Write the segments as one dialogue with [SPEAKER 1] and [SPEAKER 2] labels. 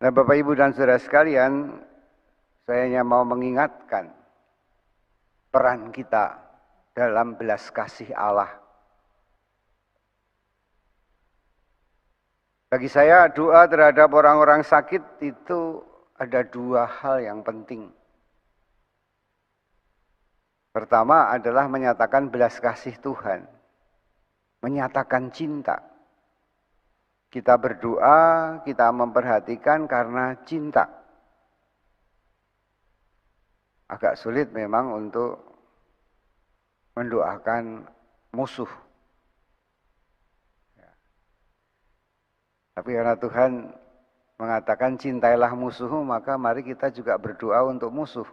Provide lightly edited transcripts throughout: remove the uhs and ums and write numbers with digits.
[SPEAKER 1] Nah, Bapak, Ibu, dan saudara sekalian, saya hanya mau mengingatkan peran kita dalam belas kasih Allah. Bagi saya, doa terhadap orang-orang sakit itu ada dua hal yang penting. Pertama adalah menyatakan belas kasih Tuhan, menyatakan cinta. Kita berdoa, kita memperhatikan karena cinta. Agak sulit memang untuk mendoakan musuh. Tapi karena Tuhan mengatakan cintailah musuhmu, maka mari kita juga berdoa untuk musuh.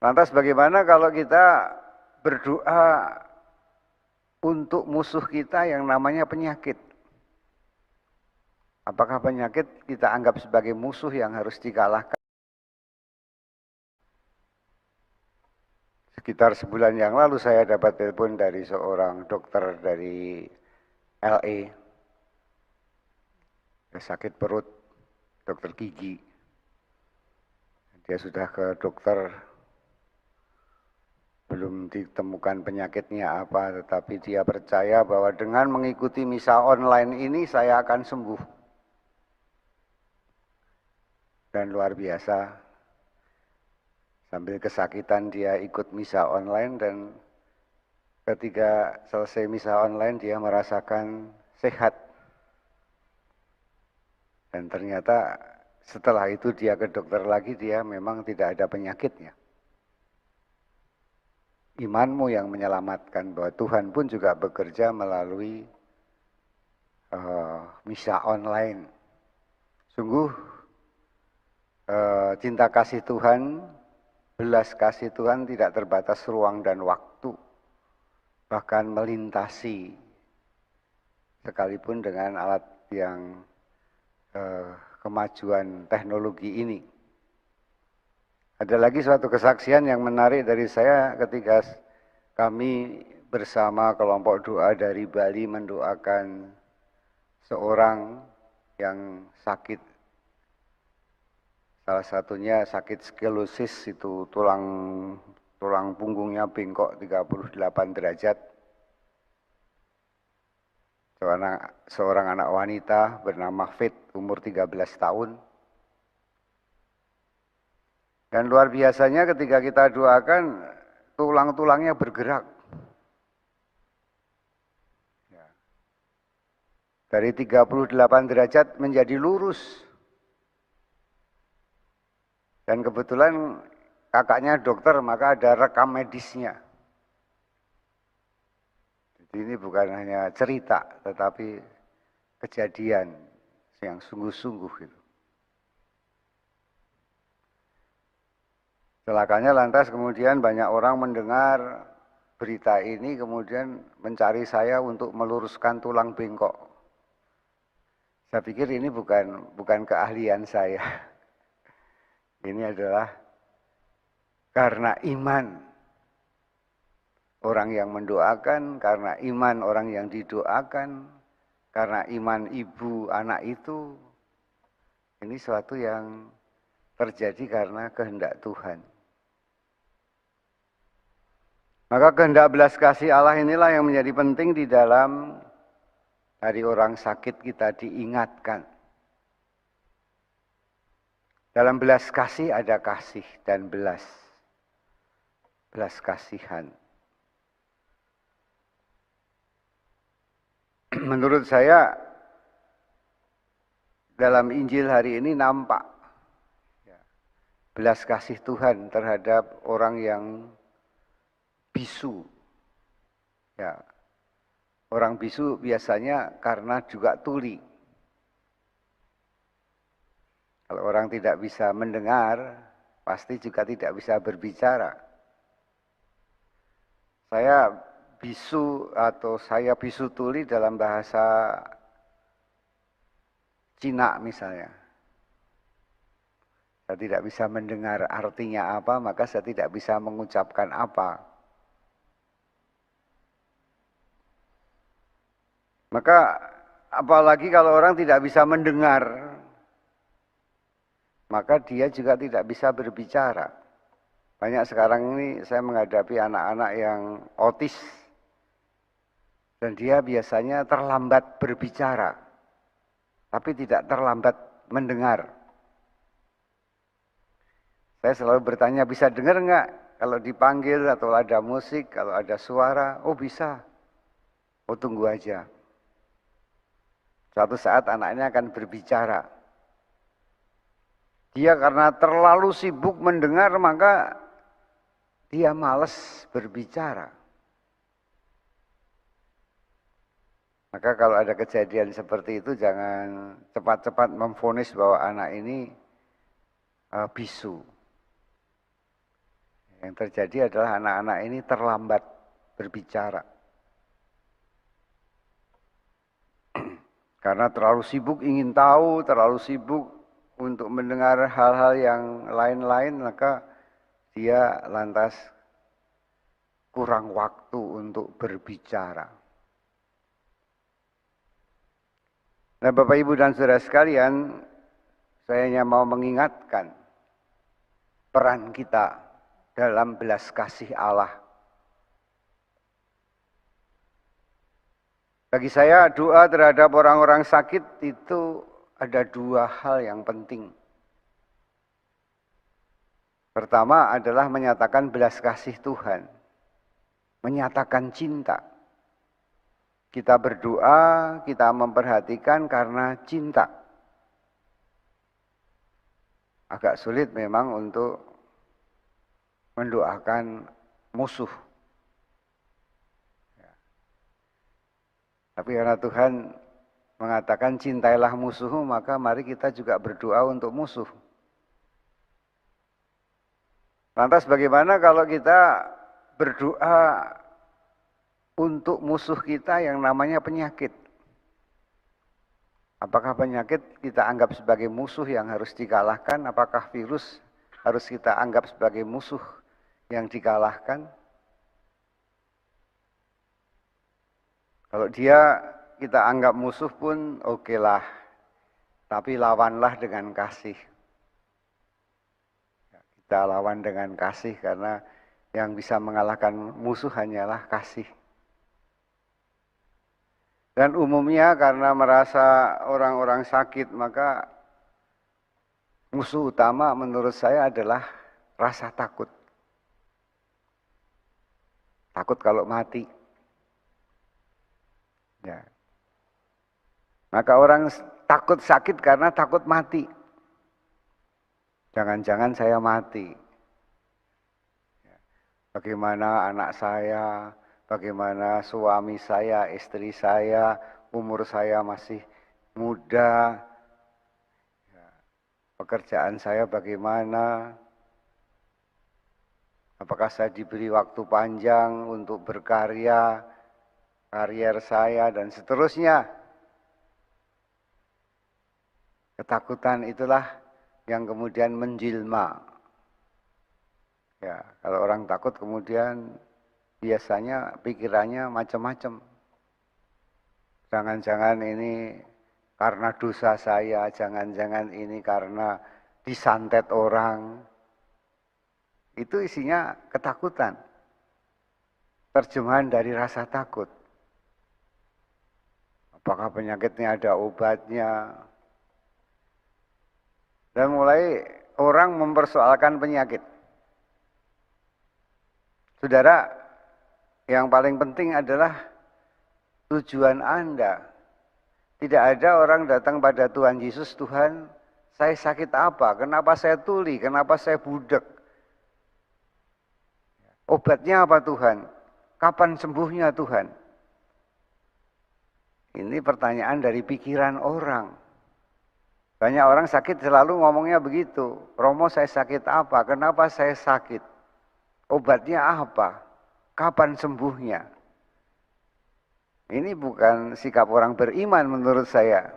[SPEAKER 1] Lantas bagaimana kalau kita berdoa untuk musuh kita yang namanya penyakit? Apakah penyakit kita anggap sebagai musuh yang harus dikalahkan? Sekitar sebulan yang lalu saya dapat telepon dari seorang dokter dari LA. Dia sakit perut, dokter gigi. Dia sudah ke dokter, belum ditemukan penyakitnya apa, tetapi dia percaya bahwa dengan mengikuti misa online ini saya akan sembuh. Dan luar biasa, sambil kesakitan dia ikut misa online, dan ketika selesai misa online dia merasakan sehat. Dan ternyata setelah itu dia ke dokter lagi, dia memang tidak ada penyakitnya. Imanmu yang menyelamatkan, bahwa Tuhan pun juga bekerja melalui misa online. Sungguh cinta kasih Tuhan, belas kasih Tuhan tidak terbatas ruang dan waktu, bahkan melintasi sekalipun dengan alat yang kemajuan teknologi ini. Ada lagi suatu kesaksian yang menarik dari saya ketika kami bersama kelompok doa dari Bali mendoakan seorang yang sakit. Salah satunya sakit skelosis, itu tulang punggungnya bengkok 38 derajat. Seorang anak wanita bernama Fit, umur 13 tahun. Dan luar biasanya ketika kita doakan, tulang-tulangnya bergerak. Dari 38 derajat menjadi lurus. Dan kebetulan kakaknya dokter, maka ada rekam medisnya. Jadi ini bukan hanya cerita, tetapi kejadian yang sungguh-sungguh gitu. Celakanya lantas kemudian banyak orang mendengar berita ini, kemudian mencari saya untuk meluruskan tulang bengkok. Saya pikir ini bukan keahlian saya. Ini adalah karena iman orang yang mendoakan, karena iman orang yang didoakan, karena iman ibu anak itu. Ini suatu yang terjadi karena kehendak Tuhan. Maka kehendak belas kasih Allah inilah yang menjadi penting di dalam hari orang sakit kita diingatkan. Dalam belas kasih ada kasih dan belas kasihan. Menurut saya dalam Injil hari ini nampak belas kasih Tuhan terhadap orang yang bisu. Ya, orang bisu biasanya karena juga tuli. Kalau orang tidak bisa mendengar, pasti juga tidak bisa berbicara. Saya bisu atau saya bisu tuli dalam bahasa Cina misalnya. Saya tidak bisa mendengar artinya apa, maka saya tidak bisa mengucapkan apa. Maka apalagi kalau orang tidak bisa mendengar, maka dia juga tidak bisa berbicara. Banyak sekarang ini saya menghadapi anak-anak yang autis, dan dia biasanya terlambat berbicara, tapi tidak terlambat mendengar. Saya selalu bertanya, bisa dengar enggak? Kalau dipanggil atau ada musik, kalau ada suara, oh bisa. Oh tunggu aja. Suatu saat anaknya akan berbicara. Dia karena terlalu sibuk mendengar, maka dia malas berbicara. Maka kalau ada kejadian seperti itu, jangan cepat-cepat memvonis bahwa anak ini bisu. Yang terjadi adalah anak-anak ini terlambat berbicara. Karena terlalu sibuk ingin tahu, terlalu sibuk untuk mendengar hal-hal yang lain-lain, maka dia lantas kurang waktu untuk berbicara. Nah, Bapak, Ibu, dan saudara sekalian, saya hanya mau mengingatkan peran kita dalam belas kasih Allah. Bagi saya, doa terhadap orang-orang sakit itu ada dua hal yang penting. Pertama adalah menyatakan belas kasih Tuhan, menyatakan cinta. Kita berdoa, kita memperhatikan karena cinta. Agak sulit memang untuk mendoakan musuh. Tapi karena Tuhan mengatakan cintailah musuhmu, maka mari kita juga berdoa untuk musuh. Lantas bagaimana kalau kita berdoa untuk musuh kita yang namanya penyakit? Apakah penyakit kita anggap sebagai musuh yang harus dikalahkan? Apakah virus harus kita anggap sebagai musuh yang dikalahkan? Kalau dia kita anggap musuh pun okelah, tapi lawanlah dengan kasih. Kita lawan dengan kasih karena yang bisa mengalahkan musuh hanyalah kasih. Dan umumnya karena merasa orang-orang sakit, maka musuh utama menurut saya adalah rasa takut. Takut kalau mati. Ya. Maka orang takut sakit karena takut mati. Jangan-jangan saya mati. Bagaimana anak saya, bagaimana suami saya, istri saya, umur saya masih muda. Pekerjaan saya bagaimana? Apakah saya diberi waktu panjang untuk berkarya, karier saya, dan seterusnya. Ketakutan itulah yang kemudian menjelma. Ya, kalau orang takut kemudian biasanya pikirannya macam-macam. Jangan-jangan ini karena dosa saya, jangan-jangan ini karena disantet orang. Itu isinya ketakutan. Terjemahan dari rasa takut. Apakah penyakitnya ada obatnya? Dan mulai orang mempersoalkan penyakit. Saudara, yang paling penting adalah tujuan Anda. Tidak ada orang datang pada Tuhan Yesus, Tuhan, saya sakit apa? Kenapa saya tuli? Kenapa saya budek? Obatnya apa Tuhan? Kapan sembuhnya Tuhan? Ini pertanyaan dari pikiran orang. Banyak orang sakit selalu ngomongnya begitu. Romo, saya sakit apa? Kenapa saya sakit? Obatnya apa? Kapan sembuhnya? Ini bukan sikap orang beriman menurut saya.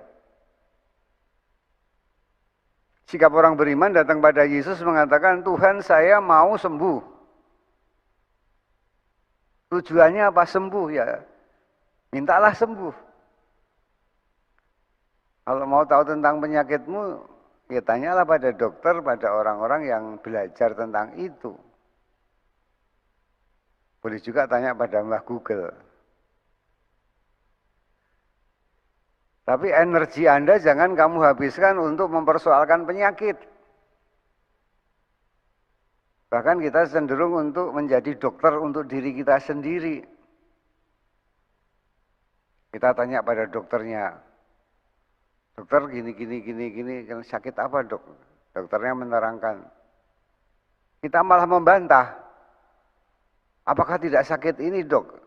[SPEAKER 1] Sikap orang beriman datang pada Yesus mengatakan, Tuhan saya mau sembuh. Tujuannya apa? Sembuh ya. Mintalah sembuh. Kalau mau tahu tentang penyakitmu, ya tanyalah pada dokter, pada orang-orang yang belajar tentang itu. Boleh juga tanya pada Mbah Google. Tapi energi Anda jangan kamu habiskan untuk mempersoalkan penyakit. Bahkan kita cenderung untuk menjadi dokter untuk diri kita sendiri. Kita tanya pada dokternya, dokter gini, sakit apa dok? Dokternya menerangkan. Kita malah membantah, apakah tidak sakit ini dok?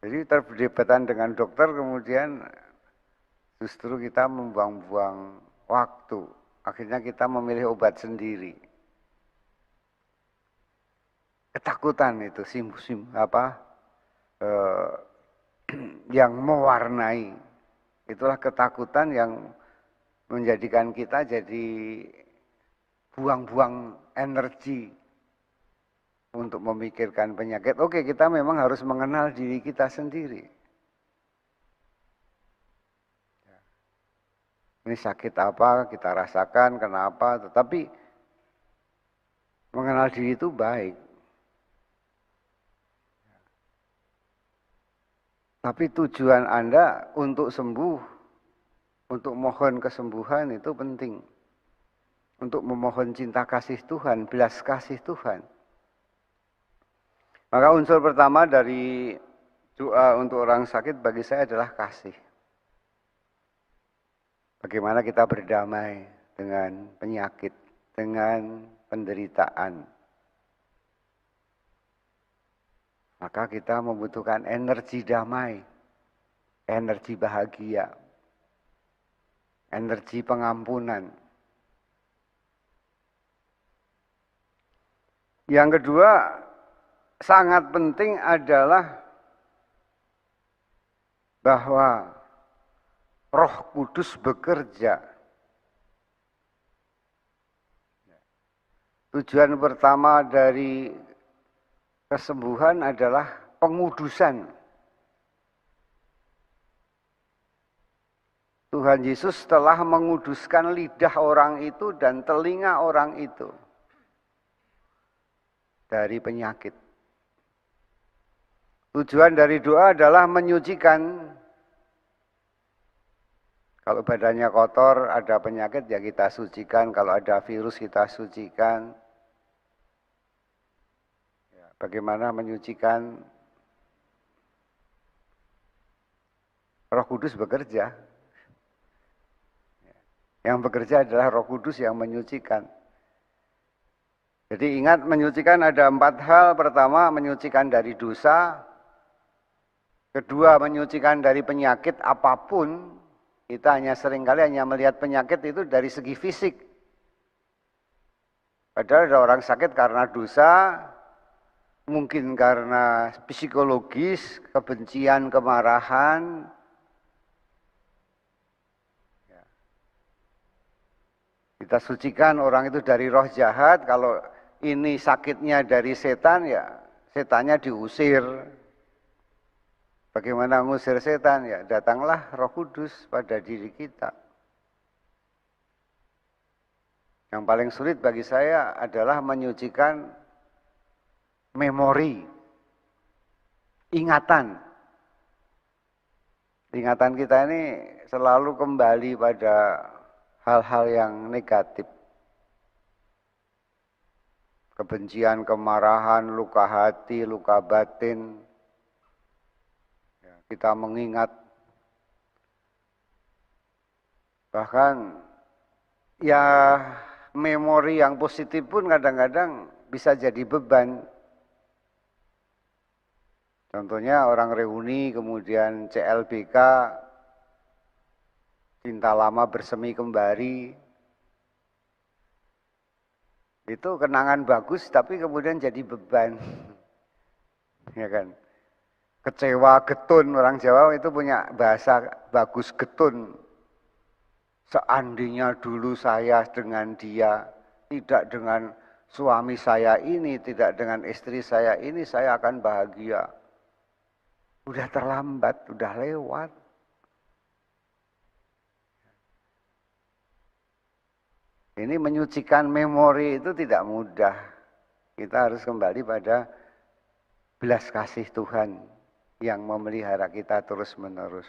[SPEAKER 1] Jadi perdebatan dengan dokter kemudian justru kita membuang-buang waktu. Akhirnya kita memilih obat sendiri. Ketakutan itu yang mewarnai. Itulah ketakutan yang menjadikan kita jadi buang-buang energi untuk memikirkan penyakit. Oke, kita memang harus mengenal diri kita sendiri. Ini sakit apa, kita rasakan, kenapa, tetapi mengenal diri itu baik. Tapi tujuan Anda untuk sembuh, untuk mohon kesembuhan itu penting. Untuk memohon cinta kasih Tuhan, belas kasih Tuhan. Maka unsur pertama dari doa untuk orang sakit bagi saya adalah kasih. Bagaimana kita berdamai dengan penyakit, dengan penderitaan. Maka kita membutuhkan energi damai, energi bahagia, energi pengampunan. Yang kedua, sangat penting adalah bahwa Roh Kudus bekerja. Tujuan pertama dari kesembuhan adalah pengudusan. Tuhan Yesus telah menguduskan lidah orang itu dan telinga orang itu dari penyakit. Tujuan dari doa adalah menyucikan. Kalau badannya kotor, ada penyakit ya kita sucikan. Kalau ada virus kita sucikan. Bagaimana menyucikan? Roh Kudus bekerja. Yang bekerja adalah Roh Kudus yang menyucikan. Jadi ingat, menyucikan ada 4 hal. Pertama, menyucikan dari dosa. Kedua, menyucikan dari penyakit apapun. Kita seringkali hanya melihat penyakit itu dari segi fisik. Padahal ada orang sakit karena dosa, mungkin karena psikologis, kebencian, kemarahan. Kita sucikan orang itu dari roh jahat. Kalau ini sakitnya dari setan, ya setannya diusir. Bagaimana mengusir setan? Ya datanglah Roh Kudus pada diri kita. Yang paling sulit bagi saya adalah menyucikan memori, ingatan. Ingatan kita ini selalu kembali pada hal-hal yang negatif. Kebencian, kemarahan, luka hati, luka batin. Kita mengingat. Bahkan ya memori yang positif pun kadang-kadang bisa jadi beban. Contohnya orang reuni, kemudian CLBK, cinta lama bersemi kembali. Itu kenangan bagus tapi kemudian jadi beban. Ya kan? Kecewa, getun, orang Jawa itu punya bahasa bagus, getun. Seandainya dulu saya dengan dia, tidak dengan suami saya ini, tidak dengan istri saya ini, saya akan bahagia. Udah terlambat, udah lewat. Ini menyucikan memori itu tidak mudah. Kita harus kembali pada belas kasih Tuhan yang memelihara kita terus-menerus.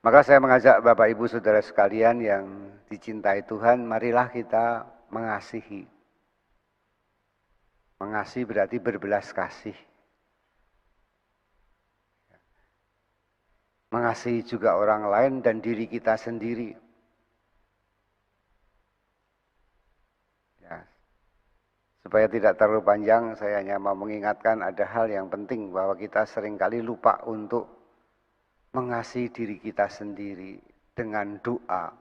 [SPEAKER 1] Maka saya mengajak Bapak Ibu Saudara sekalian yang dicintai Tuhan, marilah kita mengasihi. Mengasihi berarti berbelas kasih. Mengasihi juga orang lain dan diri kita sendiri. Ya. Supaya tidak terlalu panjang, saya hanya mau mengingatkan ada hal yang penting bahwa kita seringkali lupa untuk mengasihi diri kita sendiri dengan doa.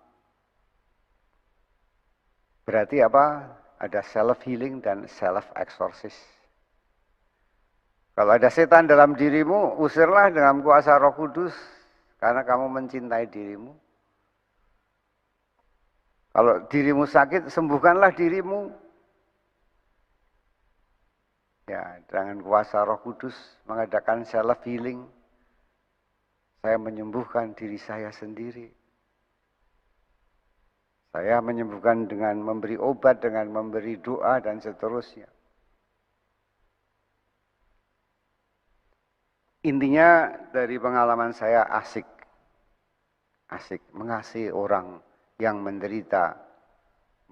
[SPEAKER 1] Berarti apa? Ada self healing dan self exorcist. Kalau ada setan dalam dirimu, usirlah dengan kuasa Roh Kudus karena kamu mencintai dirimu. Kalau dirimu sakit, sembuhkanlah dirimu. Ya, dengan kuasa Roh Kudus mengadakan self healing. Saya menyembuhkan diri saya sendiri. Saya menyembuhkan dengan memberi obat, dengan memberi doa, dan seterusnya. Intinya dari pengalaman saya asik. Asik mengasihi orang yang menderita.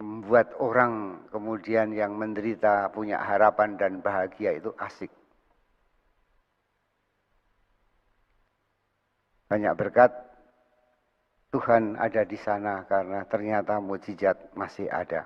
[SPEAKER 1] Membuat orang kemudian yang menderita punya harapan dan bahagia itu asik. Banyak berkat Tuhan ada di sana karena ternyata mukjizat masih ada.